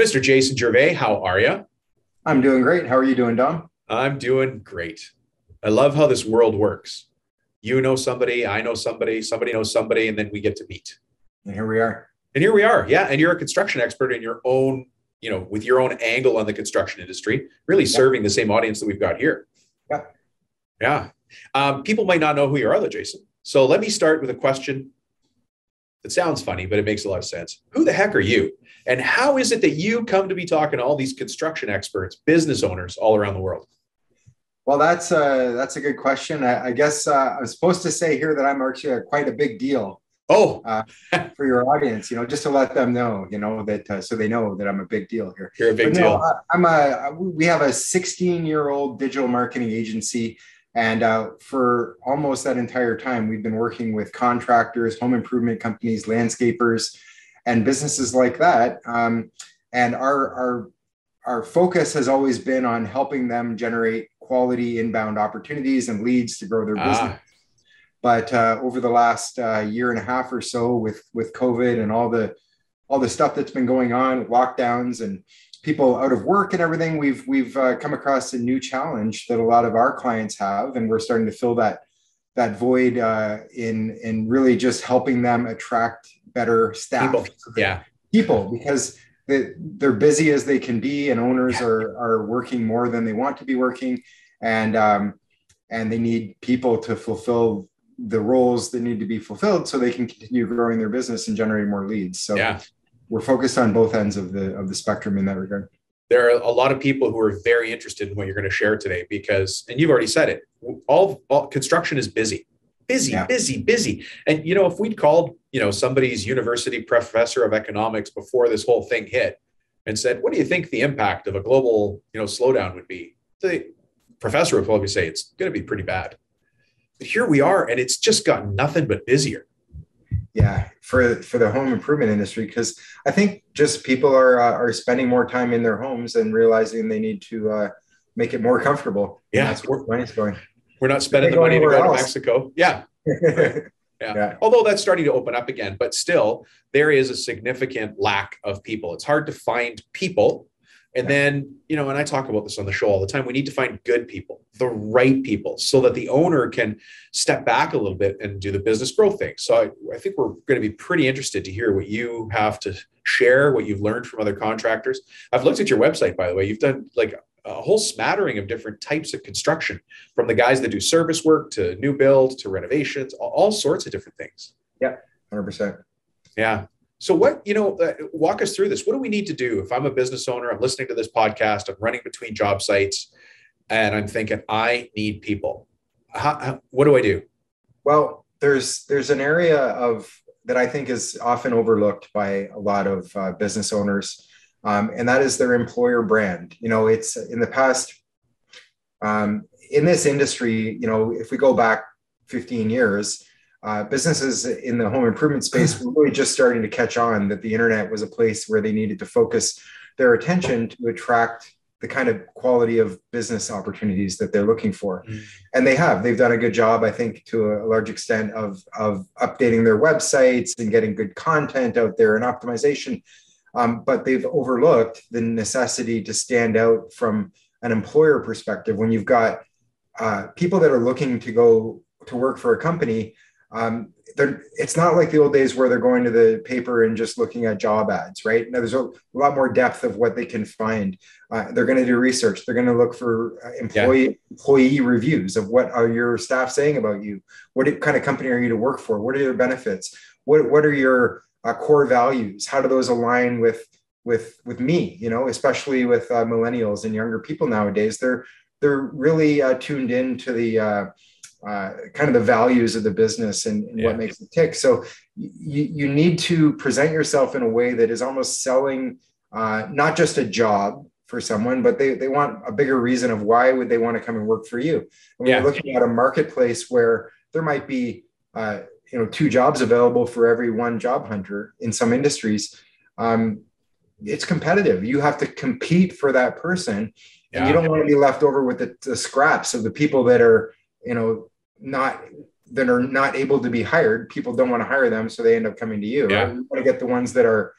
Mr. Jason Gervais, how are you? I'm doing great. How are you doing, Dom? I'm doing great. I love how this world works. You know somebody, I know somebody, somebody knows somebody, and then we get to meet. And here we are. And here we are. Yeah. And you're a construction expert in your own, with your own angle on the construction industry, really Yep. serving the same audience that we've got here. Yep. Yeah. People might not know who you are, though, Jason. So let me start with a question that sounds funny, but it makes a lot of sense. Who the heck are you? And how is it that you come to be talking to all these construction experts, business owners all around the world? Well, that's a good question. I guess I'm supposed to say here that I'm actually quite a big deal Oh, for your audience, just to let them know, that so they know that I'm a big deal here. you're a big But no, deal. we have a 16-year-old digital marketing agency. And for almost that entire time, we've been working with contractors, home improvement companies, landscapers, and businesses like that. And our focus has always been on helping them generate quality inbound opportunities and leads to grow their business. But over the last year and a half or so, with COVID and all the stuff that's been going on, lockdowns and people out of work and everything, we've come across a new challenge that a lot of our clients have, and we're starting to fill that void in really just helping them attract better staff. People, because they're busy as they can be, and owners are working more than they want to be working, and they need people to fulfill the roles that need to be fulfilled so they can continue growing their business and generating more leads. So we're focused on both ends of the spectrum in that regard. There are a lot of people who are very interested in what you're going to share today because, and you've already said it, all construction is busy. And, if we'd called, somebody's university professor of economics before this whole thing hit and said, what do you think the impact of a global, slowdown would be? The professor would probably say it's going to be pretty bad. But here we are, and it's just gotten nothing but busier. Yeah, for the home improvement industry, because I think just people are spending more time in their homes and realizing they need to make it more comfortable. Yeah, that's where money's going. We're not spending the money to go to Mexico. Yeah. Yeah. Although that's starting to open up again, but still there is a significant lack of people. It's hard to find people. And then, and I talk about this on the show all the time, we need to find good people, the right people, so that the owner can step back a little bit and do the business growth thing. So I think we're going to be pretty interested to hear what you have to share, what you've learned from other contractors. I've looked at your website, by the way. You've done like a whole smattering of different types of construction, from the guys that do service work to new build to renovations, all sorts of different things. Yeah, 100%. Yeah. So walk us through this. What do we need to do if I'm a business owner, I'm listening to this podcast, I'm running between job sites, and I'm thinking, I need people. What do I do? Well, there's an area that I think is often overlooked by a lot of business owners, and that is their employer brand. It's in the past, in this industry, if we go back 15 years, businesses in the home improvement space were really just starting to catch on that the internet was a place where they needed to focus their attention to attract the kind of quality of business opportunities that they're looking for. And they've done a good job, I think, to a large extent of updating their websites and getting good content out there and optimization. But they've overlooked the necessity to stand out from an employer perspective. When you've got people that are looking to go to work for a company, it's not like the old days where they're going to the paper and just looking at job ads, right? Now, there's a lot more depth of what they can find. They're going to do research. They're going to look for employee reviews of what are your staff saying about you? What kind of company are you to work for? What are your benefits? What are your core values? How do those align with me? Especially with millennials and younger people nowadays, they're really tuned into the kind of the values of the business and what makes it tick. So you need to present yourself in a way that is almost selling not just a job for someone, but they want a bigger reason of why would they want to come and work for you. And when you're looking at a marketplace where there might be 2 jobs available for every 1 job hunter in some industries, it's competitive. You have to compete for that person, and you don't want to be left over with the scraps of the people that are not able to be hired. People don't want to hire them, so they end up coming to you. Right? You want to get the ones that are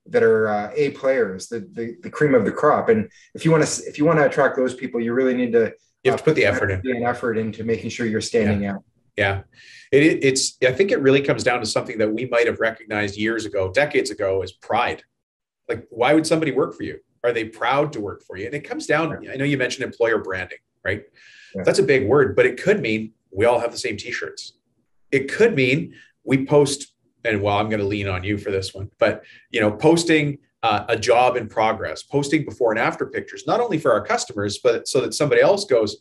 that are A players, the cream of the crop. And if you want to attract those people, you really need to you have to put the effort in. And effort into making sure you're standing out. Yeah. It's I think it really comes down to something that we might have recognized years ago, decades ago, as pride. Like, why would somebody work for you? Are they proud to work for you? And it comes down, I know you mentioned employer branding, right? Yeah. That's a big word, but it could mean we all have the same t-shirts. It could mean we post, and well, I'm going to lean on you for this one, but posting a job in progress, posting before and after pictures, not only for our customers, but so that somebody else goes,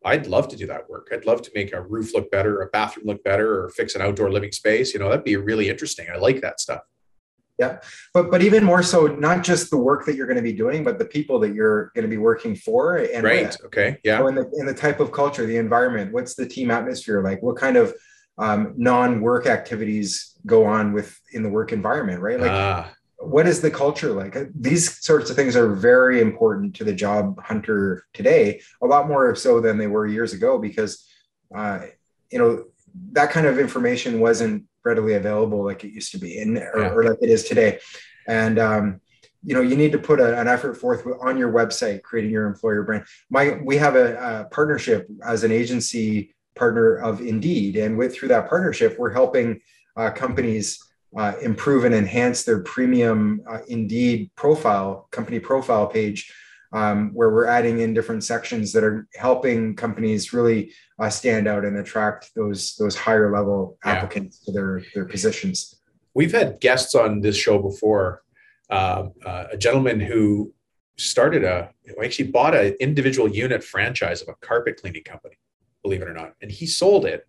I'd love to do that work. I'd love to make a roof look better, a bathroom look better, or fix an outdoor living space. That'd be really interesting. I like that stuff. Yeah. But even more so, not just the work that you're going to be doing, but the people that you're going to be working for. And right. With. Okay. Yeah. So in the type of culture, the environment, what's the team atmosphere like? What kind of non-work activities go on in the work environment, right? Like, what is the culture like? These sorts of things are very important to the job hunter today, a lot more so than they were years ago, because, that kind of information wasn't readily available like it used to be, or like it is today. And, you need to put an effort forth on your website, creating your employer brand. We have a partnership as an agency partner of Indeed. And through that partnership, we're helping companies improve and enhance their premium Indeed company profile page, where we're adding in different sections that are helping companies really stand out and attract those higher level applicants to their positions. We've had guests on this show before. A gentleman who actually bought an individual unit franchise of a carpet cleaning company, believe it or not, and he sold it.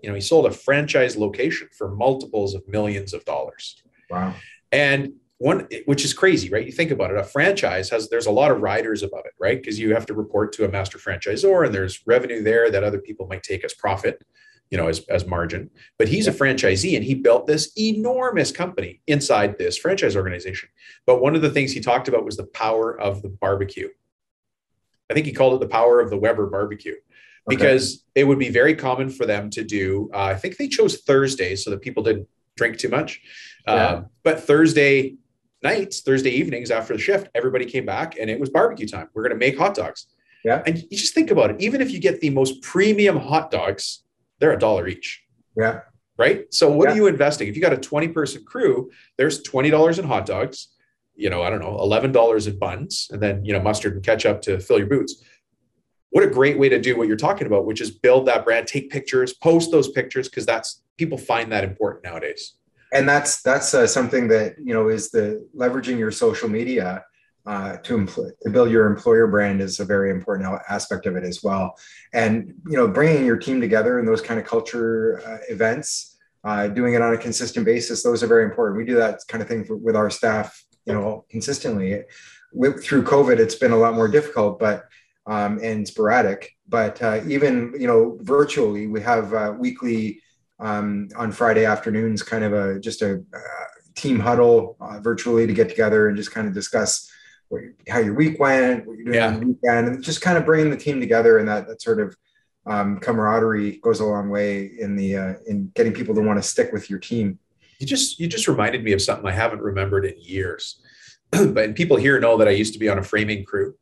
He sold a franchise location for multiples of millions of dollars. Wow. And which is crazy, right? You think about it, a franchise there's a lot of riders above it, right? Because you have to report to a master franchisor, and there's revenue there that other people might take as profit, as margin. But he's a franchisee, and he built this enormous company inside this franchise organization. But one of the things he talked about was the power of the barbecue. I think he called it the power of the Weber barbecue. Because it would be very common for them to do, I think they chose Thursdays so that people didn't drink too much. But Thursday evenings after the shift, everybody came back and it was barbecue time. We're going to make hot dogs. Yeah. And you just think about it. Even if you get the most premium hot dogs, they're $1 each. Yeah. Right. So what are you investing? If you got a 20-person crew, there's $20 in hot dogs, I don't know, $11 in buns, and then, mustard and ketchup to fill your boots. What a great way to do what you're talking about, which is build that brand, take pictures, post those pictures, because people find that important nowadays. And that's something that, is the leveraging your social media to build your employer brand is a very important aspect of it as well. And, bringing your team together in those kind of culture events, doing it on a consistent basis, those are very important. We do that kind of thing with our staff, consistently. Through COVID, it's been a lot more difficult, and sporadic, but even virtually, we have weekly on Friday afternoons, kind of a team huddle virtually to get together and just kind of discuss how your week went, what you're doing on the weekend, and just kind of bringing the team together. And that sort of camaraderie goes a long way in getting people to want to stick with your team. You just reminded me of something I haven't remembered in years, but people here know that I used to be on a framing crew.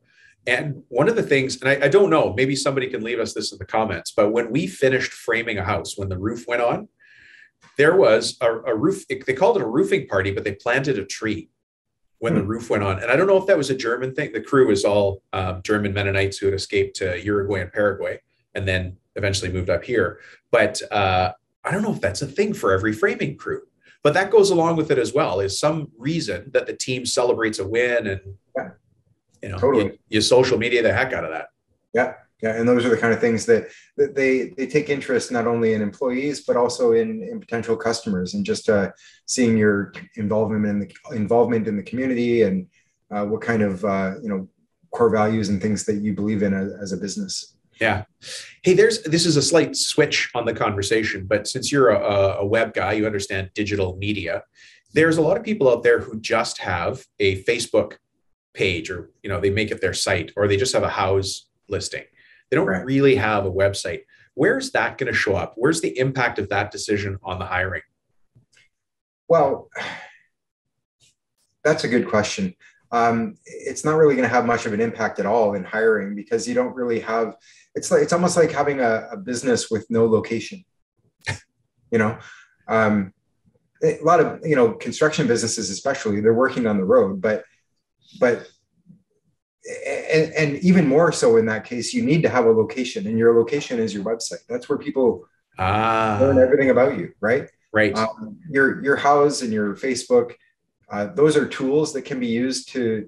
And one of the things, and I don't know, maybe somebody can leave us this in the comments, but when we finished framing a house, when the roof went on, there was a roof, they called it a roofing party, but they planted a tree when the roof went on. And I don't know if that was a German thing. The crew was all German Mennonites who had escaped to Uruguay and Paraguay and then eventually moved up here. But I don't know if that's a thing for every framing crew. But that goes along with it as well, is some reason that the team celebrates a win and totally. You social media the heck out of that. Yeah. And those are the kind of things that they take interest not only in employees, but also in potential customers, and just seeing your involvement in the community and what kind of, core values and things that you believe in as a business. Yeah. Hey, this is a slight switch on the conversation, but since you're a web guy, you understand digital media. There's a lot of people out there who just have a Facebook page, or they make it their site, or they just have a house listing. They don't really have a website. Where's that going to show up? Where's the impact of that decision on the hiring? Well, That's a good question. It's not really going to have much of an impact at all in hiring because you don't really have. It's almost like having a business with no location. You know, um, a lot of construction businesses, especially, they're working on the road, but and even more so in that case, you need to have a location, and your location is your website. That's where people learn everything about you, right? Right. Your house and your Facebook, those are tools that can be used to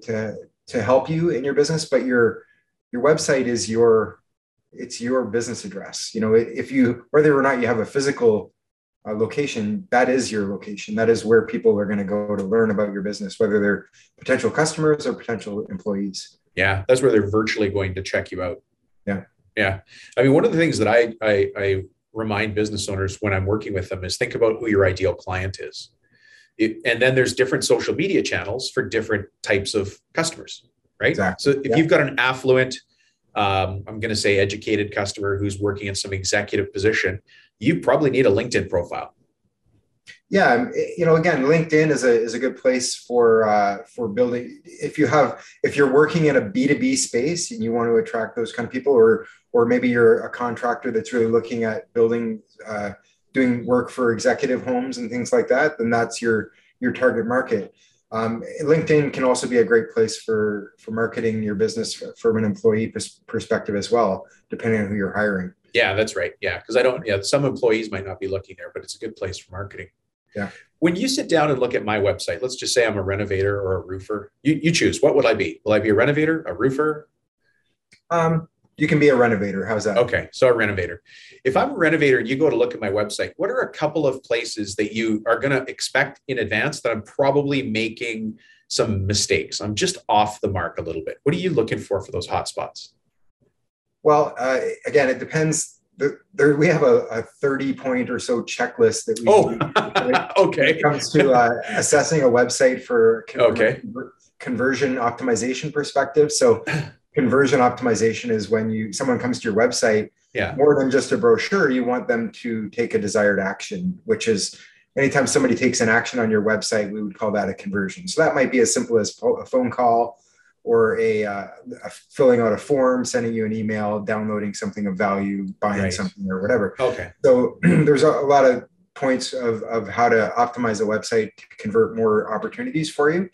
help you in your business, but your website is it's your business address. If you, whether or not you have a physical location, that is your location. That is where people are going to go to learn about your business, whether they're potential customers or potential employees. Yeah, that's where they're virtually going to check you out. Yeah. Yeah. I mean, one of the things that I remind business owners when I'm working with them is think about who your ideal client is. And then there's different social media channels for different types of customers, right? Exactly. So if you've got an affluent, I'm going to say educated customer who's working in some executive position, you probably need a LinkedIn profile. Yeah, again, LinkedIn is a good place for building. If you're working in a B2B space and you want to attract those kind of people, or maybe you're a contractor that's really looking at building, doing work for executive homes and things like that, then that's your target market. LinkedIn can also be a great place for marketing your business from an employee perspective as well, depending on who you're hiring. Yeah, that's right. Yeah, because some employees might not be looking there, but it's a good place for marketing. Yeah. When you sit down and look at my website, let's just say I'm a renovator or a roofer. You choose. What would I be? Will I be a renovator, a roofer? You can be a renovator. How's that? Okay, so a renovator. If I'm a renovator and you go to look at my website, what are a couple of places that you are going to expect in advance that I'm probably making some mistakes? I'm just off the mark a little bit. What are you looking for those hot spots? Well, again, it depends. We have a 30-point or so checklist that we okay. when it comes to assessing a website for conversion optimization perspective. So conversion optimization is when someone comes to your website, more than just a brochure, you want them to take a desired action, which is anytime somebody takes an action on your website, we would call that a conversion. So that might be as simple as a phone call, or a filling out a form, sending you an email, downloading something of value, buying something or whatever. Okay. So there's a lot of points of how to optimize a website to convert more opportunities for you.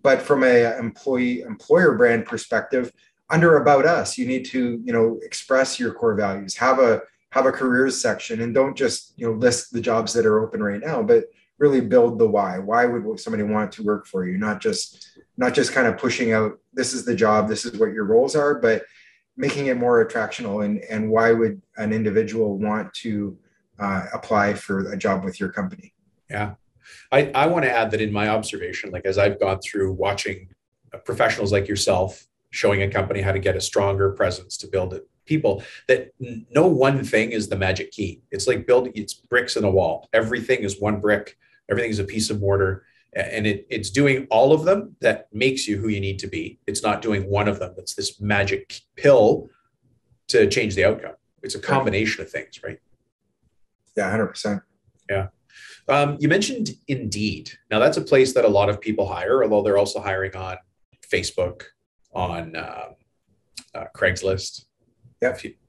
But from a employer brand perspective, under About Us, you need to, express your core values, have a careers section, and don't just, list the jobs that are open right now, but really build the why. Why would somebody want to work for you? Not just kind of pushing out, this is the job, this is what your roles are, but making it more attractional. And why would an individual want to apply for a job with your company? Yeah. I want to add that in my observation, like as I've gone through watching professionals like yourself showing a company how to get a stronger presence to build it, people, that no one thing is the magic key. It's like it's bricks in a wall. Everything is one brick. Everything is a piece of mortar. And it's doing all of them that makes you who you need to be. It's not doing one of them that's this magic pill to change the outcome. It's a combination of things, right? Yeah, 100%. Yeah. You mentioned Indeed. Now, that's a place that a lot of people hire, although they're also hiring on Facebook, on Craigslist.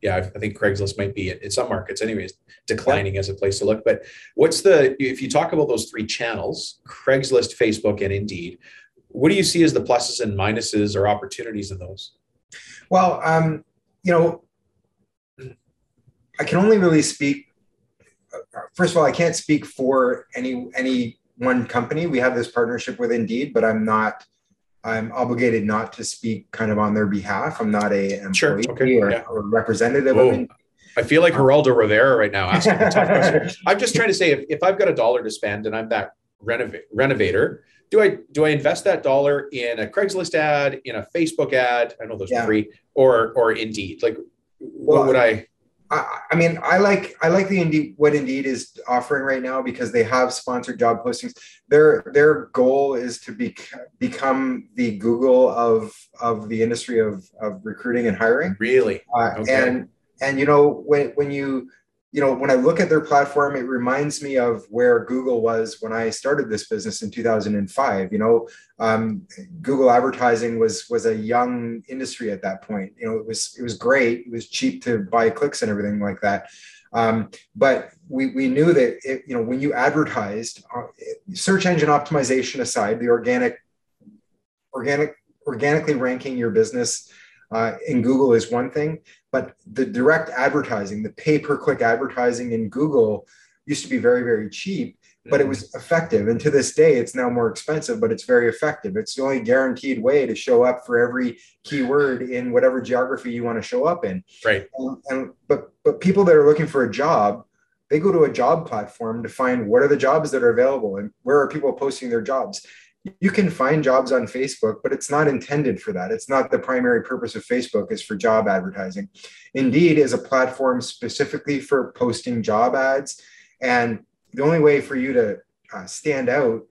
Yeah. I think Craigslist might be in some markets anyways, declining as a place to look. But if you talk about those three channels, Craigslist, Facebook, and Indeed, what do you see as the pluses and minuses or opportunities in those? Well, I can only really speak, first of all, I can't speak for any one company. We have this partnership with Indeed, but I'm obligated not to speak kind of on their behalf. I'm not a employee or representative of Indeed. I feel like Geraldo Rivera right now asking a tough question. I'm just trying to say, if I've got $1 to spend and I'm that renovator, do I invest that dollar in a Craigslist ad, in a Facebook ad? I know those are free, or Indeed. Like, what would I? I mean, I like the Indeed, what Indeed is offering right now, because they have sponsored job postings. Their goal is to become the Google of the industry of recruiting and hiring. Really? Okay. And when you when I look at their platform, it reminds me of where Google was when I started this business in 2005. Google advertising was a young industry at that point. It was great. It was cheap to buy clicks and everything like that. But we knew that when you advertised, search engine optimization aside, the organically ranking your business in Google is one thing, but the direct advertising, the pay-per-click advertising in Google used to be very, very cheap, but it was effective. And to this day, it's now more expensive, but it's very effective. It's the only guaranteed way to show up for every keyword in whatever geography you want to show up in. Right. But people that are looking for a job, they go to a job platform to find what are the jobs that are available and where are people posting their jobs. You can find jobs on Facebook, but it's not intended for that. It's not the primary purpose of Facebook is for job advertising. Indeed is a platform specifically for posting job ads. And the only way for you to stand out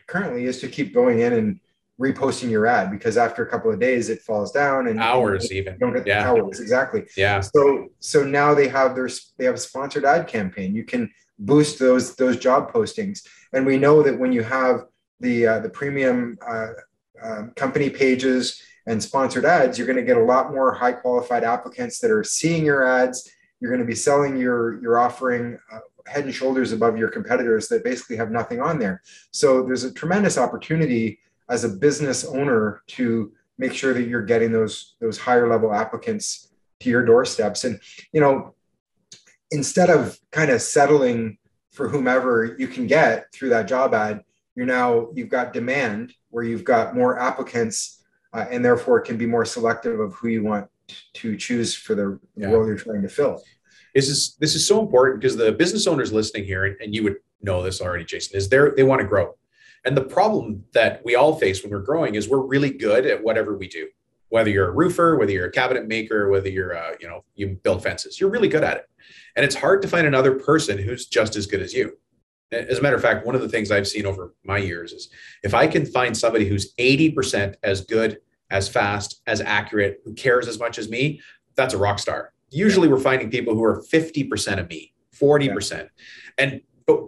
currently is to keep going in and reposting your ad, because after a couple of days it falls down and hours you even don't get the hours. Exactly. Yeah. So now they have a sponsored ad campaign. You can boost those job postings. And we know that when you have the premium company pages and sponsored ads, you're going to get a lot more high qualified applicants that are seeing your ads. You're going to be selling your offering head and shoulders above your competitors that basically have nothing on there. So there's a tremendous opportunity as a business owner to make sure that you're getting those higher level applicants to your doorsteps. And instead of kind of settling for whomever you can get through that job ad, you've got demand where you've got more applicants and therefore can be more selective of who you want to choose for the role you're trying to fill. This is so important because the business owners listening here, and you would know this already, Jason, is they want to grow. And the problem that we all face when we're growing is we're really good at whatever we do. Whether you're a roofer, whether you're a cabinet maker, whether you're, you build fences, you're really good at it. And it's hard to find another person who's just as good as you. As a matter of fact, one of the things I've seen over my years is if I can find somebody who's 80% as good, as fast, as accurate, who cares as much as me, that's a rock star. Usually we're finding people who are 50% of me, 40%. And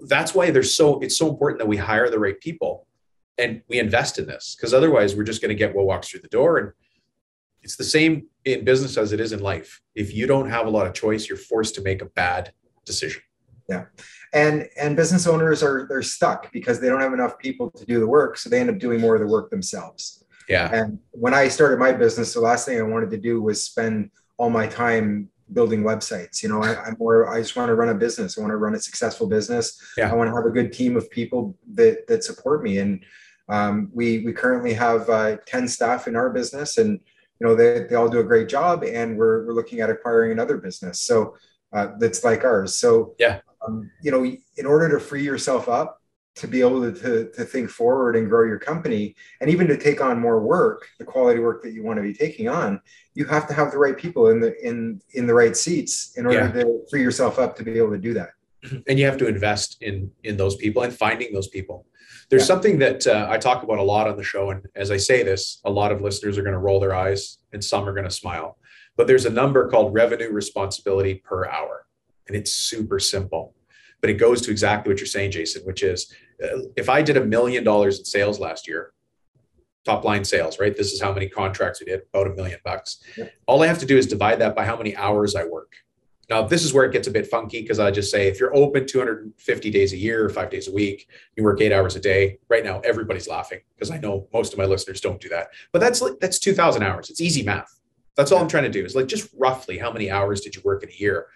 that's why it's so important that we hire the right people and we invest in this, because otherwise we're just going to get what walks through the door. And it's the same in business as it is in life. If you don't have a lot of choice, you're forced to make a bad decision. Yeah. And business owners they're stuck because they don't have enough people to do the work. So they end up doing more of the work themselves. Yeah. And when I started my business, the last thing I wanted to do was spend all my time building websites. I just want to run a business. I want to run a successful business. Yeah. I want to have a good team of people that support me. And we currently have 10 staff in our business, and they all do a great job. And we're looking at acquiring another business. So that's like ours. So yeah. In order to free yourself up to be able to think forward and grow your company, and even to take on more work, the quality work that you want to be taking on, you have to have the right people in the right seats in order to free yourself up to be able to do that. And you have to invest in those people and finding those people. There's something that I talk about a lot on the show. And as I say this, a lot of listeners are going to roll their eyes and some are going to smile. But there's a number called revenue responsibility per hour. And it's super simple. But it goes to exactly what you're saying, Jason, which is if I did $1 million in sales last year, top line sales, right? This is how many contracts we did, about $1 million. Yeah. All I have to do is divide that by how many hours I work. Now, this is where it gets a bit funky because I just say, if you're open 250 days a year, 5 days a week, you work 8 hours a day. Right now, everybody's laughing because I know most of my listeners don't do that. But that's 2,000 hours. It's easy math. That's all I'm trying to do is just roughly how many hours did you work in a year?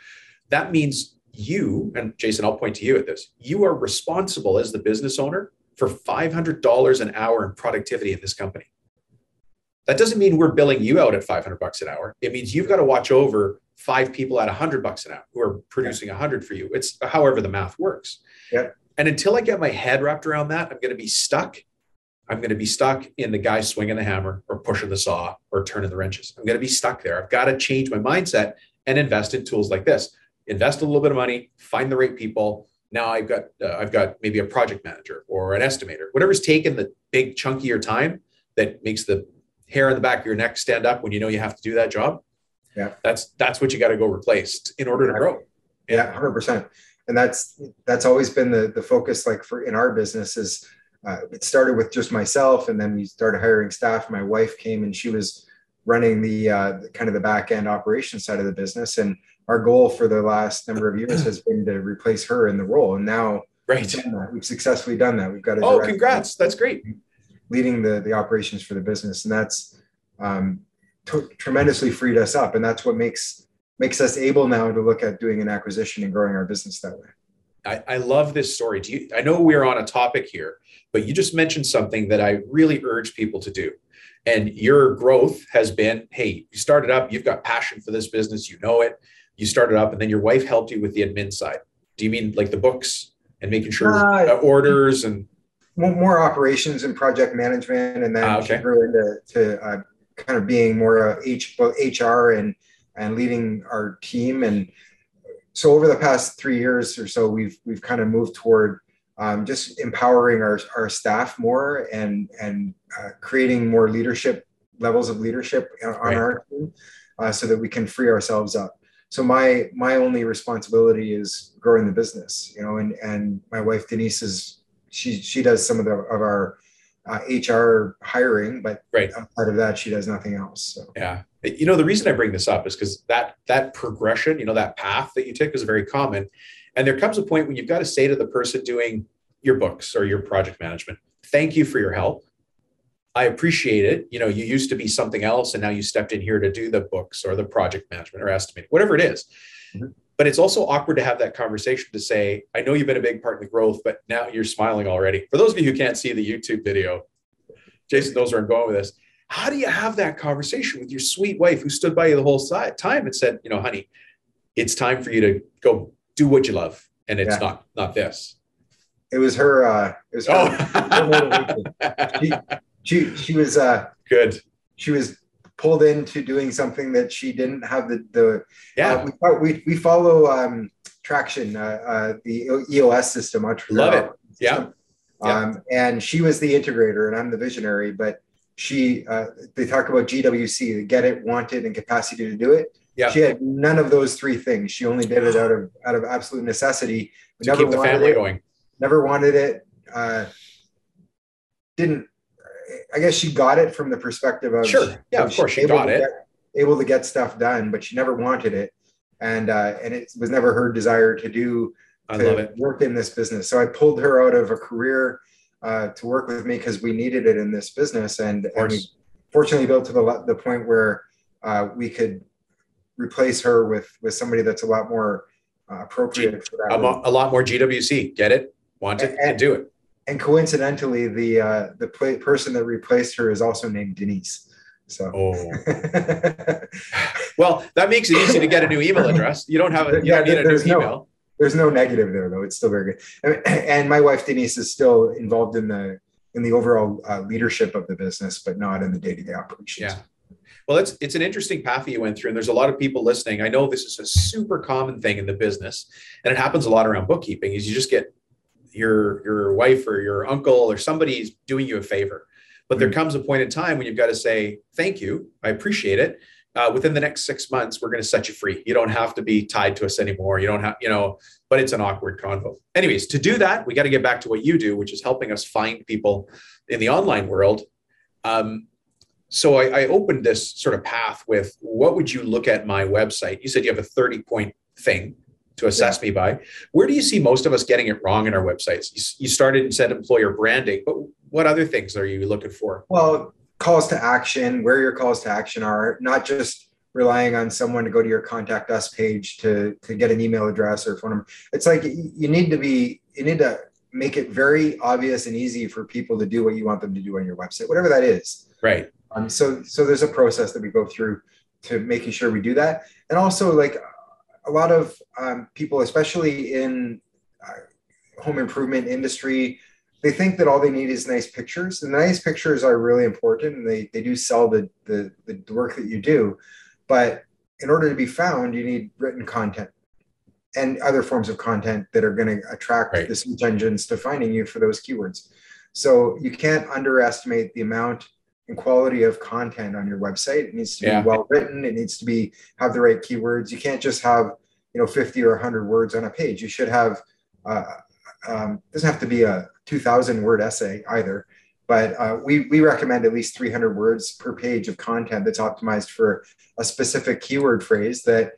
That means you, and Jason, I'll point to you at this, you are responsible as the business owner for $500 an hour in productivity in this company. That doesn't mean we're billing you out at $500 an hour. It means you've got to watch over 5 people at $100 an hour who are producing 100 for you. It's however the math works. Yeah. And until I get my head wrapped around that, I'm going to be stuck. I'm going to be stuck in the guy swinging the hammer or pushing the saw or turning the wrenches. I'm going to be stuck there. I've got to change my mindset and invest in tools like this. Invest a little bit of money, find the right people. Now I've got maybe a project manager or an estimator, whatever's taken the big chunkier time that makes the hair on the back of your neck stand up when you know you have to do that job. Yeah. That's what you got to go replace in order to grow. Yeah, 100%. And that's always been the focus, like for in our business is it started with just myself, and then we started hiring staff. My wife came and she was running the kind of the back end operations side of the business. And our goal for the last number of years has been to replace her in the role. And now we've successfully done that. We've got a director, congrats. That's great. Leading the operations for the business. And that's tremendously freed us up. And that's what makes us able now to look at doing an acquisition and growing our business that way. I love this story. I know we're on a topic here, but you just mentioned something that I really urge people to do. And your growth has been, hey, you started up, you've got passion for this business, you know it, you started up, and then your wife helped you with the admin side. Do you mean like the books and making sure orders and more operations and project management? And then she grew into kind of being more HR and leading our team. And so over the past 3 years or so, we've kind of moved toward just empowering our staff more and creating more levels of leadership on our team so that we can free ourselves up. So my only responsibility is growing the business, and my wife Denise she does some of our HR hiring, but outside of that, she does nothing else. So. Yeah. The reason I bring this up is because that progression, that path that you took is very common. And there comes a point when you've got to say to the person doing your books or your project management, thank you for your help. I appreciate it. You used to be something else, and now you stepped in here to do the books or the project management or estimate, whatever it is. Mm-hmm. But it's also awkward to have that conversation to say, I know you've been a big part in the growth, but now you're smiling already. For those of you who can't see the YouTube video, Jason knows where I'm going with this. How do you have that conversation with your sweet wife who stood by you the whole time and said, honey, it's time for you to go do what you love. And it's not this. It was her. She was good. She was pulled into doing something that she didn't have we follow Traction, the EOS system. Love it. Yeah. And she was the integrator and I'm the visionary, but they talk about GWC, the get it, want it, and capacity to do it. Yeah. She had none of those three things. She only did it out of absolute necessity. To keep the family going. Never wanted it. I guess she got it from the perspective of of course she got it. Able to get stuff done, but she never wanted it, and it was never her desire to work in this business. So I pulled her out of a career to work with me because we needed it in this business, and we fortunately built to the point where we could replace her with somebody that's a lot more appropriate for that. A lot more GWC. Get it, want it, and do it. And coincidentally, the person that replaced her is also named Denise. So, well, that makes it easy to get a new email address. You don't need a new email. There's no negative there, though. It's still very good. And my wife Denise is still involved in the overall leadership of the business, but not in the day-to-day operations. Yeah. Well, it's an interesting path that you went through, and there's a lot of people listening. I know this is a super common thing in the business, and it happens a lot around bookkeeping. Is you just get your wife or your uncle or somebody's doing you a favor, but there comes a point in time when you've got to say, thank you, I appreciate it. Within the next 6 months, we're going to set you free. You don't have to be tied to us anymore. You don't have, but it's an awkward convo. Anyways, to do that, we got to get back to what you do, which is helping us find people in the online world. So I opened this sort of path with, what would you look at my website? You said you have a 30-point thing to assess me by. Where do you see most of us getting it wrong in our websites? You started and said employer branding, but what other things are you looking for? Well, calls to action, where your calls to action are, not just relying on someone to go to your contact us page to get an email address or phone number. It's like you need to make it very obvious and easy for people to do what you want them to do on your website, whatever that is. Right. So there's a process that we go through to making sure we do that. And also, like, a lot of people, especially in home improvement industry, they think that all they need is nice pictures, and the nice pictures are really important, and they do sell the work that you do. But in order to be found, you need written content and other forms of content that are going to attract the search engines to finding you for those keywords. So you can't underestimate the amount and quality of content on your website. It needs to be well written. It needs to have the right keywords. You can't just have 50 or 100 words on a page. You should have, doesn't have to be a 2,000 word essay either, but we recommend at least 300 words per page of content that's optimized for a specific keyword phrase that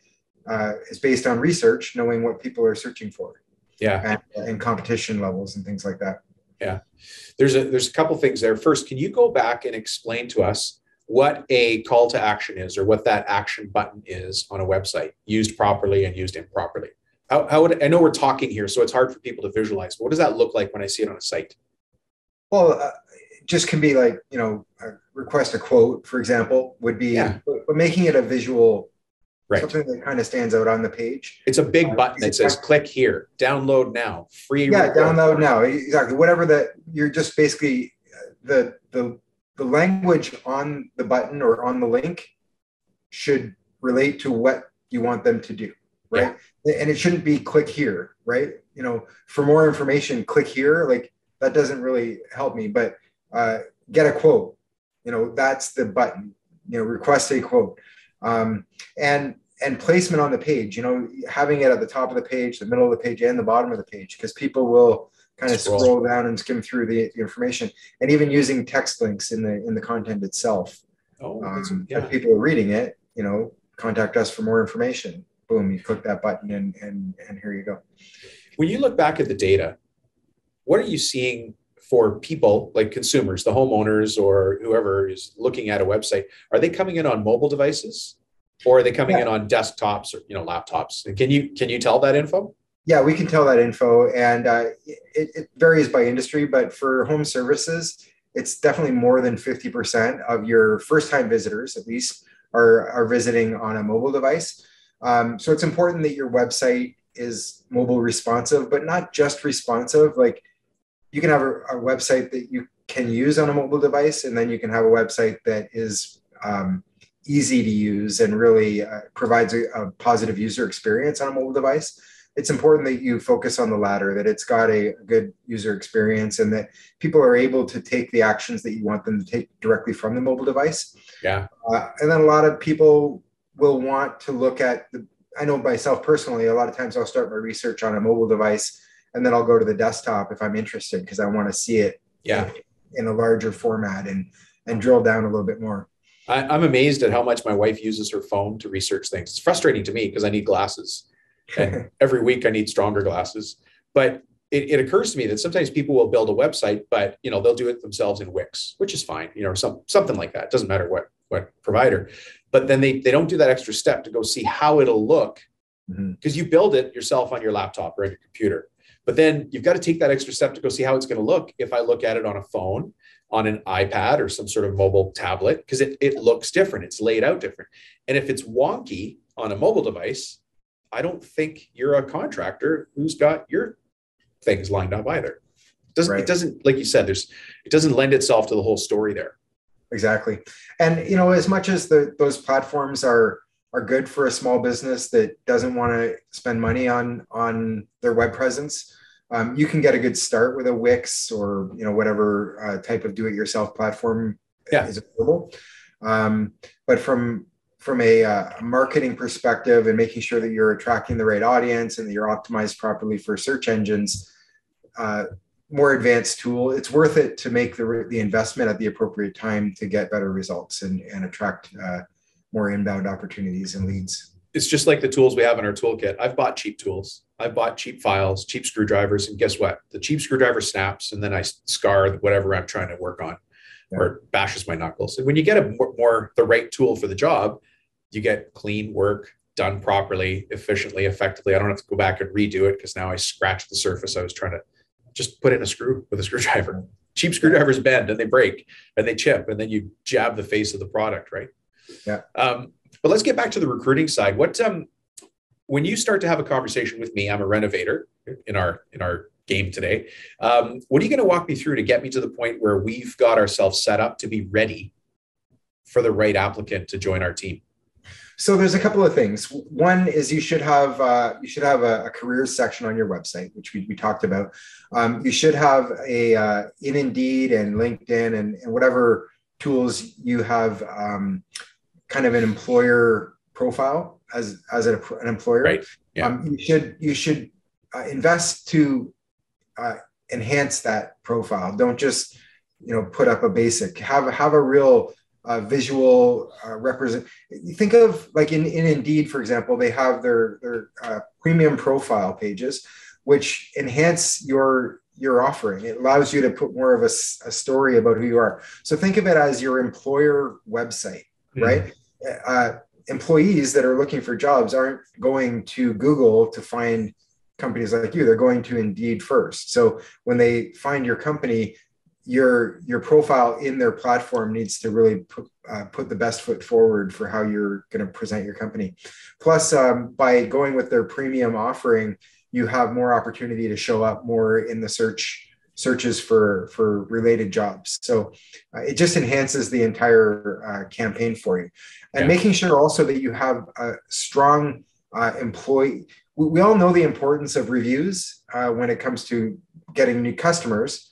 is based on research, knowing what people are searching for. Yeah. And competition levels and things like that. Yeah. There's a couple things there. First, can you go back and explain to us what a call to action is, or what that action button is on a website, used properly and used improperly? How would, I know we're talking here, so it's hard for people to visualize, but what does that look like when I see it on a site? Well, it just can be like, request a quote, for example, would be, but making it a visual, something that kind of stands out on the page. It's a big button that says click here, download now, free. Yeah, download now. Exactly. Whatever that, you're just basically the language on the button or on the link should relate to what you want them to do, right? Yeah. And it shouldn't be click here, right? For more information, click here. Like, that doesn't really help me, but get a quote, that's the button, request a quote. And placement on the page, having it at the top of the page, the middle of the page, and the bottom of the page, because people will kind of scroll down and skim through the information, and even using text links in the content itself. If people are reading it, contact us for more information. Boom, you click that button and here you go. When you look back at the data, what are you seeing for people like consumers, the homeowners or whoever is looking at a website? Are they coming in on mobile devices, or are they coming in on desktops or laptops? Can you tell that info? Yeah, we can tell that info, and it varies by industry. But for home services, it's definitely more than 50% of your first-time visitors, at least, are visiting on a mobile device. So it's important that your website is mobile responsive, but not just responsive. Like, you can have a website that you can use on a mobile device, and then you can have a website that is easy to use and really provides a positive user experience on a mobile device. It's important that you focus on the latter, that it's got a good user experience and that people are able to take the actions that you want them to take directly from the mobile device. Yeah. And then a lot of people will want to look at I know myself personally, a lot of times I'll start my research on a mobile device and then I'll go to the desktop if I'm interested, because I want to see it in a larger format and drill down a little bit more. I'm amazed at how much my wife uses her phone to research things. It's frustrating to me because I need glasses, and every week I need stronger glasses. But it occurs to me that sometimes people will build a website, but they'll do it themselves in Wix, which is fine, or something like that. It doesn't matter what provider. But then they don't do that extra step to go see how it'll look, because you build it yourself on your laptop or on your computer. But then you've got to take that extra step to go see how it's going to look if I look at it on a phone, on an iPad or some sort of mobile tablet, because it looks different. It's laid out different. And if it's wonky on a mobile device, I don't think you're a contractor who's got your things lined up either. It doesn't, like you said, it doesn't lend itself to the whole story there. Exactly. And, as much as those platforms are good for a small business that doesn't want to spend money on their web presence, you can get a good start with a Wix or whatever type of do-it-yourself platform is available. But from a marketing perspective and making sure that you're attracting the right audience and that you're optimized properly for search engines, more advanced tool, it's worth it to make the investment at the appropriate time to get better results and attract more inbound opportunities and leads. It's just like the tools we have in our toolkit. I've bought cheap tools. I've bought cheap files, cheap screwdrivers, and guess what? The cheap screwdriver snaps, and then I scar whatever I'm trying to work on, or it bashes my knuckles. And when you get the right tool for the job, you get clean work done properly, efficiently, effectively. I don't have to go back and redo it because now I scratched the surface. I was trying to just put in a screw with a screwdriver. Cheap screwdrivers bend and they break and they chip, and then you jab the face of the product, right? Yeah. But let's get back to the recruiting side. When you start to have a conversation with me, I'm a renovator in our game today. What are you going to walk me through to get me to the point where we've got ourselves set up to be ready for the right applicant to join our team? So there's a couple of things. One is you should have a careers section on your website, which we talked about. You should have in Indeed and LinkedIn and whatever tools you have, kind of an employer profile as an employer. Right. Yeah. You should invest to enhance that profile. Don't just put up a basic. Have a real visual represent. Think of like in Indeed, for example, they have their premium profile pages, which enhance your offering. It allows you to put more of a story about who you are. So think of it as your employer website, right? Employees that are looking for jobs aren't going to Google to find companies like you. They're going to Indeed first. So when they find your company, your profile in their platform needs to really put the best foot forward for how you're going to present your company. Plus, by going with their premium offering, you have more opportunity to show up more in the searches for related jobs. So it just enhances the entire campaign for you. And making sure also that you have a strong employee. We all know the importance of reviews when it comes to getting new customers.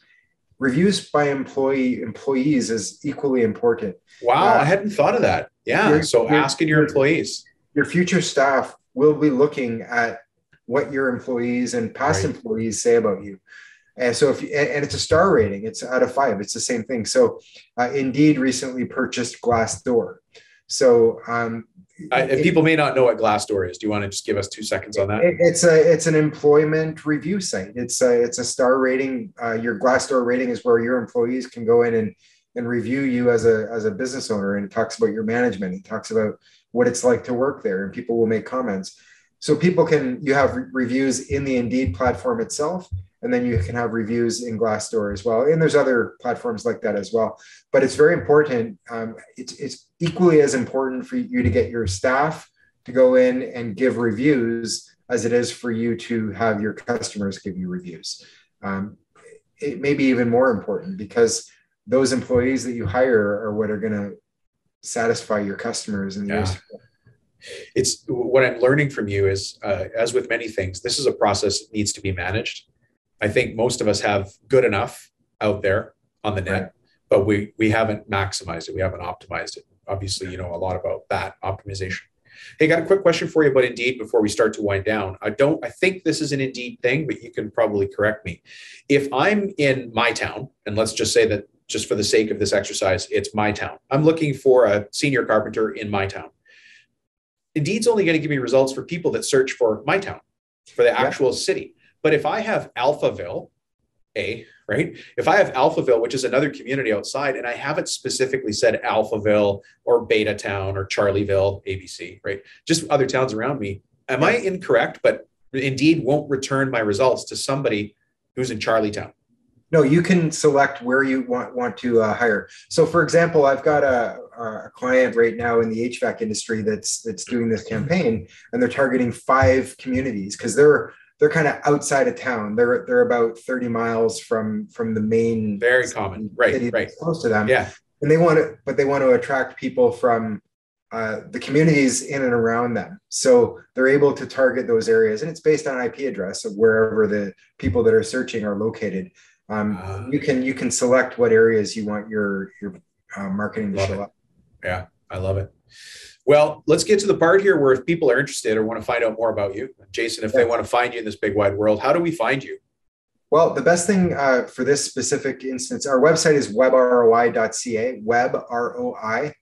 Reviews by employees is equally important. Wow, I hadn't thought of that. Yeah, so asking your employees. Your future staff will be looking at what your employees and past employees say about you. And so and it's a star rating, it's out of 5. It's the same thing. So Indeed recently purchased Glassdoor. So people may not know what Glassdoor is. Do you want to just give us 2 seconds on that? It's an employment review site. It's a star rating. Your Glassdoor rating is where your employees can go in and review you as a business owner, and it talks about your management. It talks about what it's like to work there, and people will make comments. So you have reviews in the Indeed platform itself, and then you can have reviews in Glassdoor as well. And there's other platforms like that as well. But it's very important. It's equally as important for you to get your staff to go in and give reviews as it is for you to have your customers give you reviews. It may be even more important because those employees that you hire are what are going to satisfy your customers in the years to come. It's what I'm learning from you is, as with many things, this is a process that needs to be managed. I think most of us have good enough out there on the net, but we haven't maximized it. We haven't optimized it. Obviously, you know a lot about that optimization. Hey, got a quick question for you about Indeed before we start to wind down. I think this is an Indeed thing, but you can probably correct me. If I'm in my town, and let's just say that just for the sake of this exercise, it's my town. I'm looking for a senior carpenter in my town. Indeed's only going to give me results for people that search for my town, for the actual city. But if I have Alphaville, if I have Alphaville, which is another community outside, and I haven't specifically said Alphaville or Beta Town or Charlieville, ABC, right? Just other towns around me. Am I incorrect? But Indeed won't return my results to somebody who's in Charlietown. No, you can select where you want to hire. So, for example, I've got a client right now in the HVAC industry that's doing this campaign, and they're targeting 5 communities because they're kind of outside of town. They're about 30 miles from the main. Very common, right, close to them. Yeah, and they want to attract people from the communities in and around them. So they're able to target those areas, and it's based on IP address of wherever the people that are searching are located. You can select what areas you want your marketing to show up. Yeah, I love it. Well, let's get to the part here where if people are interested or want to find out more about you, Jason, if they want to find you in this big wide world, how do we find you? Well, the best thing for this specific instance, our website is webroi.ca, webroi.ca.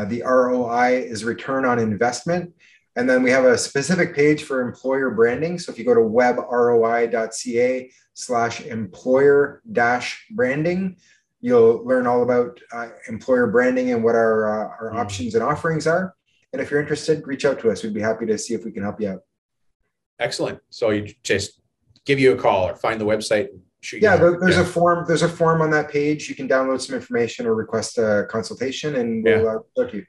The ROI is return on investment. And then we have a specific page for employer branding. So if you go to webroi.ca/employer-branding, you'll learn all about employer branding and what our options and offerings are. And if you're interested, reach out to us. We'd be happy to see if we can help you out. Excellent. So you just give you a call or find the website and shoot. There's a form. There's a form on that page. You can download some information or request a consultation, and we'll talk to you.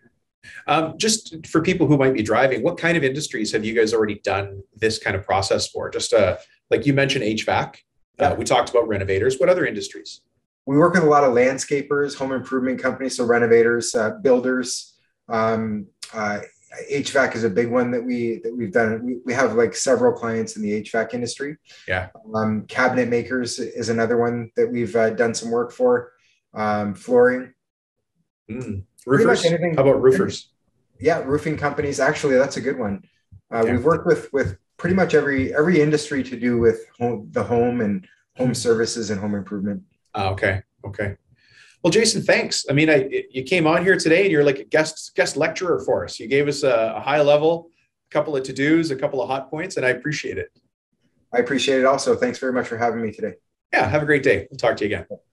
Just for people who might be driving, what kind of industries have you guys already done this kind of process for? Just like you mentioned HVAC. We talked about renovators. What other industries? We work with a lot of landscapers, home improvement companies, so renovators, builders. HVAC is a big one that we've done. We have like several clients in the HVAC industry. Yeah. Cabinet makers is another one that we've done some work for. Flooring. Roofers. How about roofers? Yeah, roofing companies. Actually, that's a good one. We've worked with pretty much every industry to do with the home and home services and home improvement. Okay. Well, Jason, thanks. I mean, you came on here today and you're like a guest lecturer for us. You gave us a high level, a couple of to-dos, a couple of hot points, and I appreciate it. I appreciate it also. Thanks very much for having me today. Yeah, have a great day. We'll talk to you again.